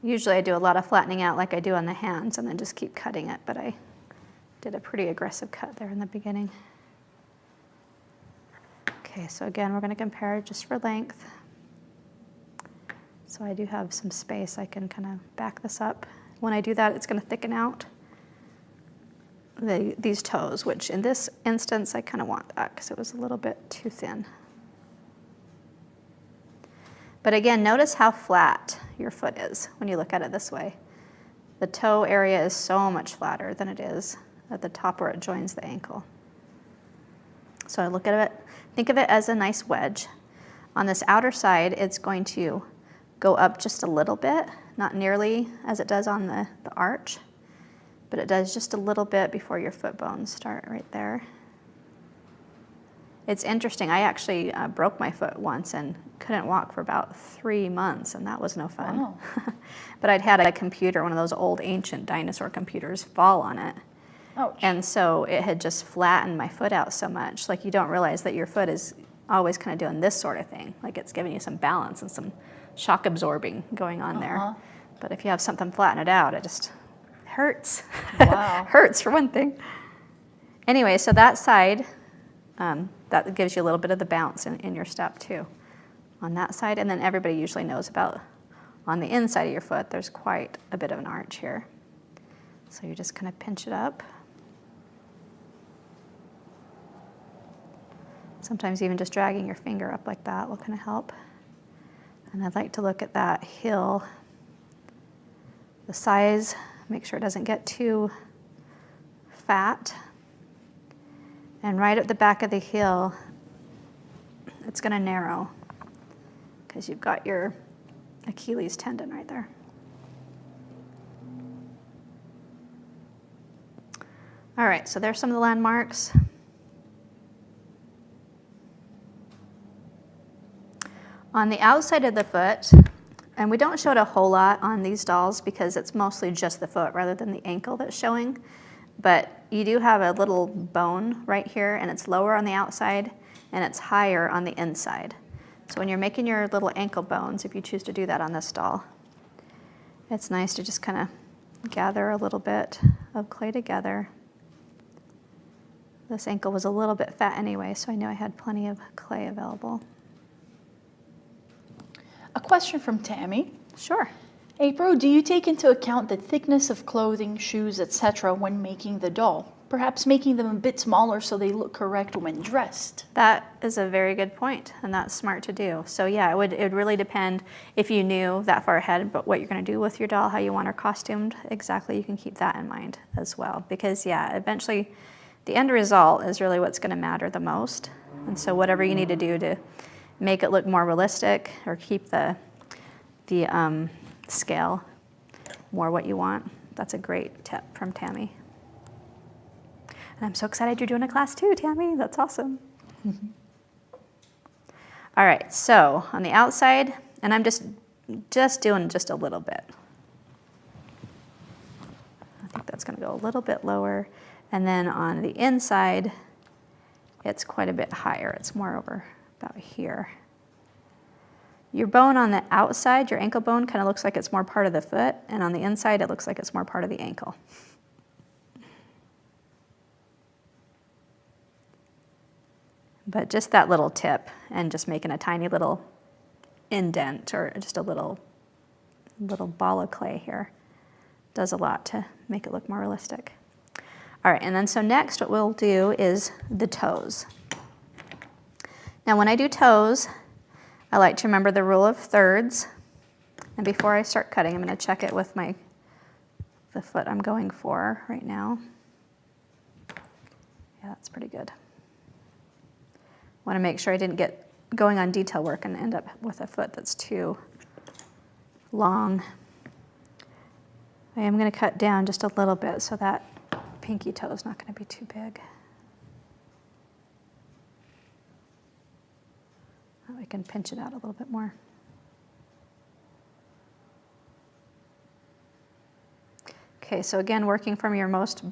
Usually I do a lot of flattening out like I do on the hands and then just keep cutting it, but I did a pretty aggressive cut there in the beginning. Okay, so again, we're going to compare just for length. So I do have some space. I can kind of back this up. When I do that, it's going to thicken out these toes, which in this instance, I kind of want that because it was a little bit too thin. But again, notice how flat your foot is when you look at it this way. The toe area is so much flatter than it is at the top where it joins the ankle. So I look at it, think of it as a nice wedge. On this outer side, it's going to go up just a little bit, not nearly as it does on the arch, but it does just a little bit before your foot bones start right there. It's interesting, I actually broke my foot once and couldn't walk for about 3 months, and that was no fun. Wow. But I'd had a computer, one of those old ancient dinosaur computers, fall on it. Ouch. And so it had just flattened my foot out so much. Like, you don't realize that your foot is always kind of doing this sort of thing. Like, it's giving you some balance and some shock absorbing going on there. But if you have something flatten it out, it just hurts. Wow. Hurts for one thing. Anyway, so that side, that gives you a little bit of the bounce in your step too on that side. And then everybody usually knows about on the inside of your foot, there's quite a bit of an arch here. So you just kind of pinch it up. Sometimes even just dragging your finger up like that will kind of help. And I'd like to look at that heel, the size, make sure it doesn't get too fat. And right at the back of the heel, it's going to narrow because you've got your Achilles tendon right there. All right, so there's some of the landmarks. On the outside of the foot, and we don't show it a whole lot on these dolls because it's mostly just the foot rather than the ankle that's showing, but you do have a little bone right here, and it's lower on the outside and it's higher on the inside. So when you're making your little ankle bones, if you choose to do that on this doll, it's nice to just kind of gather a little bit of clay together. This ankle was a little bit fat anyway, so I knew I had plenty of clay available. A question from Tammy. Sure. April, do you take into account the thickness of clothing, shoes, etc. when making the doll? Perhaps making them a bit smaller so they look correct when dressed? That is a very good point, and that's smart to do. So yeah, it would really depend if you knew that far ahead, but what you're going to do with your doll, how you want her costumed, exactly, you can keep that in mind as well. Because yeah, eventually the end result is really what's going to matter the most. And so whatever you need to do to make it look more realistic or keep the scale more what you want, that's a great tip from Tammy. And I'm so excited you're doing a class too, Tammy. That's awesome. All right, so on the outside, and I'm just doing just a little bit. I think that's going to go a little bit lower. And then on the inside, it's quite a bit higher. It's more over about here. Your bone on the outside, your ankle bone, kind of looks like it's more part of the foot, and on the inside, it looks like it's more part of the ankle. But just that little tip and just making a tiny little indent or just a little ball of clay here does a lot to make it look more realistic. All right, and then so next what we'll do is the toes. Now when I do toes, I like to remember the rule of thirds. And before I start cutting, I'm going to check it with the foot I'm going for right now. Yeah, that's pretty good. Want to make sure I didn't get going on detail work and end up with a foot that's too long. I am going to cut down just a little bit so that pinky toe is not going to be too big. I can pinch it out a little bit more. Okay, so again, working from your most basic